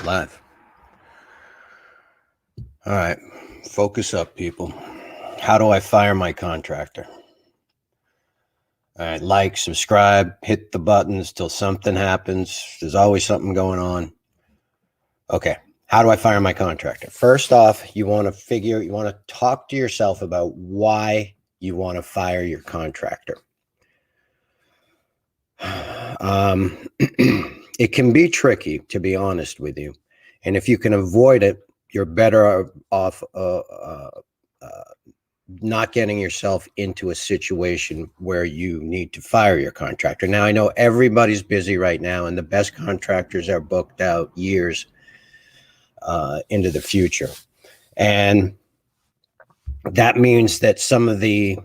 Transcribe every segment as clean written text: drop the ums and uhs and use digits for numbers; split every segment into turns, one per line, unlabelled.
Live. All right. Focus up, people. How do I fire my contractor? All right. Like, subscribe, hit the buttons till something happens. There's always something going on. Okay. How do I fire my contractor? First off, you want to talk to yourself about why you want to fire your contractor. It can be tricky, to be honest with you. And if you can avoid it, you're better off not getting yourself into a situation where you need to fire your contractor. Now, I know everybody's busy right now, and the best contractors are booked out years into the future. And that means that some of the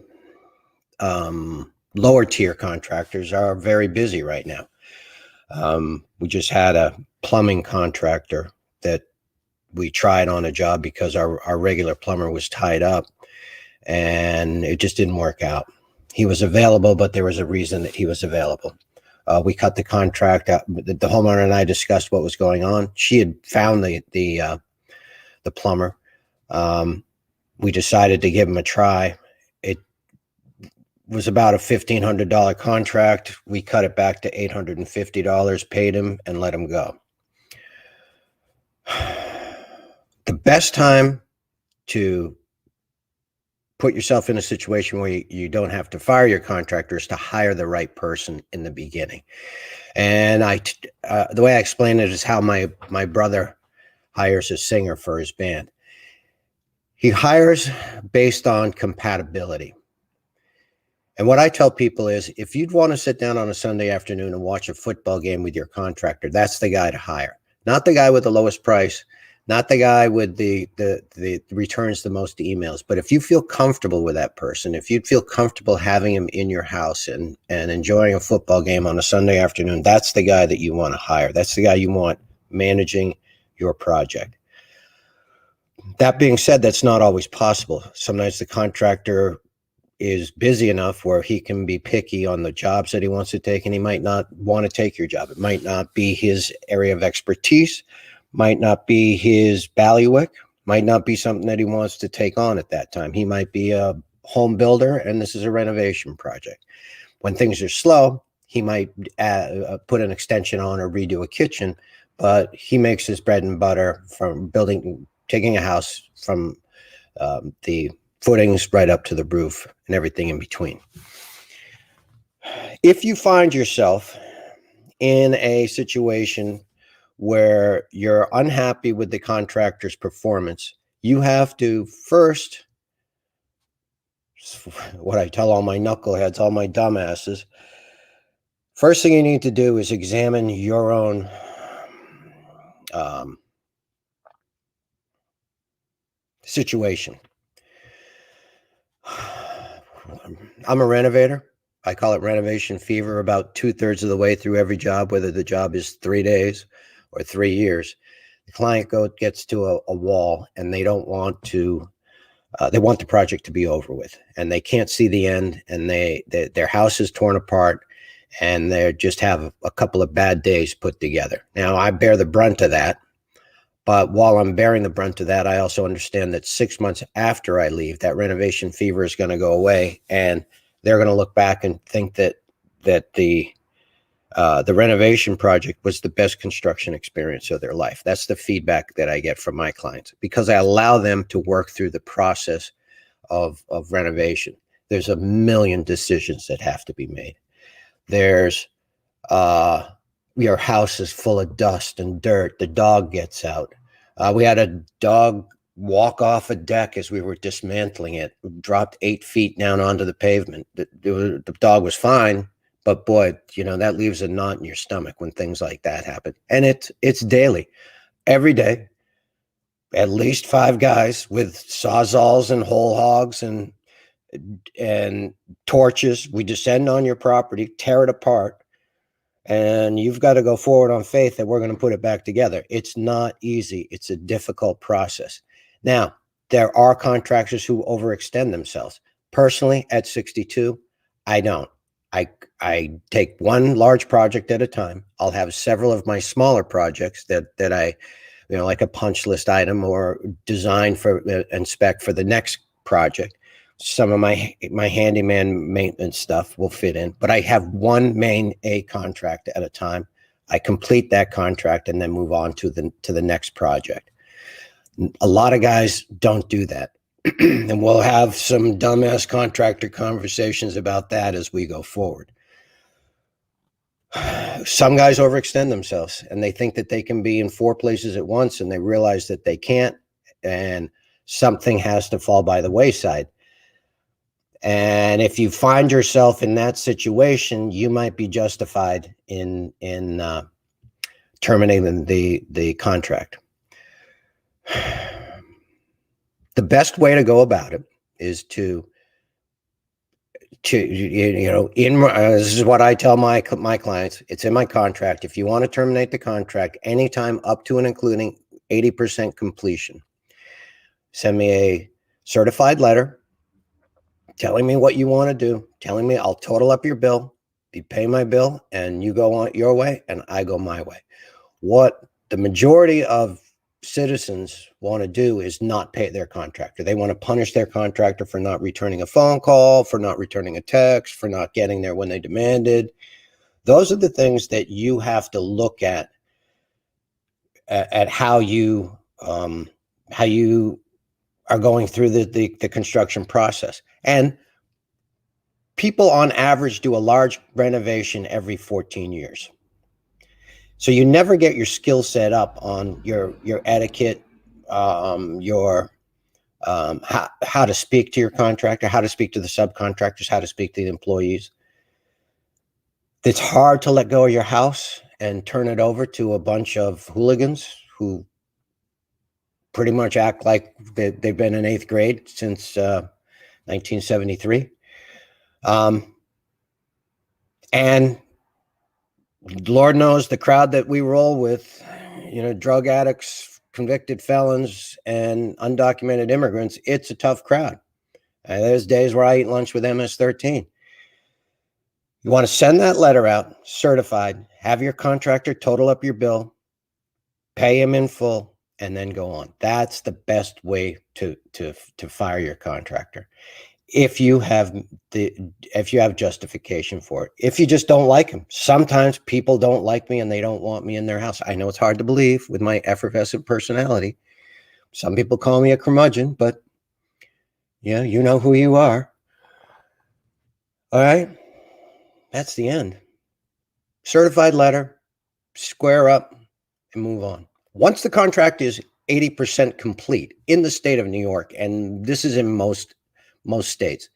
lower tier contractors are very busy right now. We just had a plumbing contractor that we tried on a job because our regular plumber was tied up, and it just didn't work out. He was available, but there was a reason that he was available. We cut the contract out. The homeowner and I discussed what was going on. She had found the plumber. We decided to give him a try. It was about a $1,500 contract. We cut it back to $850, paid him, and let him go. The best time to put yourself in a situation where you don't have to fire your contractor is to hire the right person in the beginning. And the way I explain it is how my brother hires a singer for his band. He hires based on compatibility. And what I tell people is, if you'd want to sit down on a Sunday afternoon and watch a football game with your contractor, that's the guy to hire. Not the guy with the lowest price, not the guy with the returns the most emails. But if you feel comfortable with that person, if you'd feel comfortable having him in your house and enjoying a football game on a Sunday afternoon, that's the guy that you want to hire. That's the guy you want managing your project. That being said, that's not always possible. Sometimes the contractor is busy enough where he can be picky on the jobs that he wants to take, and he might not want to take your job. It might not be his area of expertise, might not be his bailiwick, might not be something that he wants to take on at that time. He might be a home builder, and this is a renovation project. When things are slow, he might put an extension on or redo a kitchen, but he makes his bread and butter from taking a house from the footings right up to the roof and everything in between. If you find yourself in a situation where you're unhappy with the contractor's performance, you have to first, what I tell all my knuckleheads, all my dumbasses, first thing you need to do is examine your own situation. I'm a renovator. I call it renovation fever. About 2/3 of the way through every job, whether the job is 3 days or 3 years, the client gets to a wall, and they don't want to. They want the project to be over with, and they can't see the end. And their house is torn apart, and they just have a couple of bad days put together. Now, I bear the brunt of that. But while I'm bearing the brunt of that, I also understand that 6 months after I leave, that renovation fever is going to go away, and they're going to look back and think that the renovation project was the best construction experience of their life. That's the feedback that I get from my clients, because I allow them to work through the process of renovation. There's a million decisions that have to be made. There's your house is full of dust and dirt. The dog gets out. We had a dog walk off a deck as we were dismantling it, dropped 8 feet down onto the pavement. The dog was fine, but boy, that leaves a knot in your stomach when things like that happen. And it's daily, every day, at least 5 guys with sawzalls and whole hogs and torches. We descend on your property, tear it apart, and you've got to go forward on faith that we're going to put it back together. It's not easy. It's a difficult process. Now, there are contractors who overextend themselves. Personally, at 62, I don't. I take one large project at a time. I'll have several of my smaller projects that I like a punch list item or design for and spec for the next project. Some of my handyman maintenance stuff will fit in, but I have one main A contract at a time. I complete that contract and then move on to the next project. A lot of guys don't do that. And we'll have some dumbass contractor conversations about that as we go forward. Some guys overextend themselves and they think that they can be in 4 places at once, and they realize that they can't, and something has to fall by the wayside. And if you find yourself in that situation, you might be justified in terminating the contract. The best way to go about it is to this is what I tell my clients. It's in my contract. If you want to terminate the contract anytime up to and including 80% completion, send me a certified letter telling me what you want to do, telling me I'll total up your bill, you pay my bill, and you go on your way and I go my way. What the majority of citizens want to do is not pay their contractor. They want to punish their contractor for not returning a phone call, for not returning a text, for not getting there when they demanded. Those are the things that you have to look at how you are going through the construction process. And people on average do a large renovation every 14 years. So you never get your skill set up on your etiquette, how to speak to your contractor, how to speak to the subcontractors, how to speak to the employees. It's hard to let go of your house and turn it over to a bunch of hooligans who pretty much act like they've been in 8th grade since 1973. And Lord knows the crowd that we roll with, drug addicts, convicted felons, and undocumented immigrants, it's a tough crowd. There's days where I eat lunch with MS-13. You want to send that letter out, certified, have your contractor total up your bill, pay him in full, and then go on. That's the best way to fire your contractor. If you have justification for it. If you just don't like them. Sometimes people don't like me and they don't want me in their house. I know it's hard to believe with my effervescent personality. Some people call me a curmudgeon, but yeah, you know who you are. All right. That's the end. Certified letter, square up, and move on. Once the contract is 80% complete in the state of New York, and this is in most states,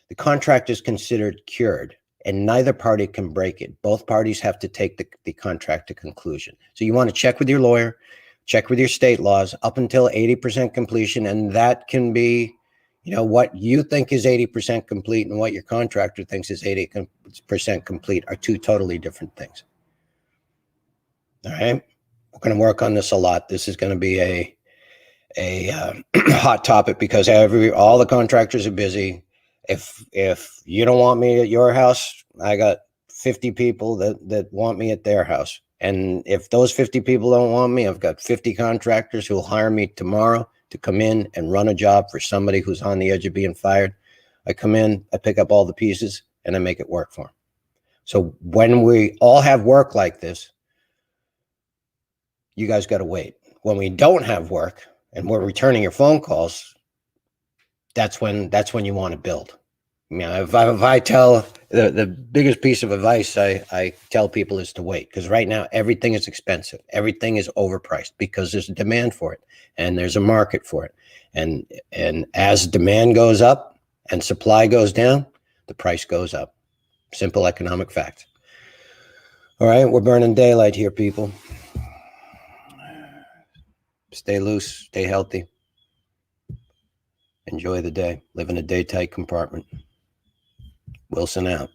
the contract is considered cured and neither party can break it. Both parties have to take the contract to conclusion. So you want to check with your lawyer, check with your state laws up until 80% completion. And that can be, what you think is 80% complete and what your contractor thinks is 80% complete are 2 totally different things. All right. We're going to work on this a lot. This is going to be a hot topic because all the contractors are busy. If you don't want me at your house, I got 50 people that want me at their house. And if those 50 people don't want me, I've got 50 contractors who will hire me tomorrow to come in and run a job for somebody who's on the edge of being fired. I come in, I pick up all the pieces, and I make it work for them. So when we all have work like this, you guys got to wait. When we don't have work and we're returning your phone calls, that's when you want to build. If I tell the biggest piece of advice I tell people is to wait, because right now everything is expensive. Everything is overpriced because there's a demand for it and there's a market for it. And as demand goes up and supply goes down, the price goes up. Simple economic fact. All right, we're burning daylight here, people. Stay loose, stay healthy. Enjoy the day. Live in a day-tight compartment. Wilson out.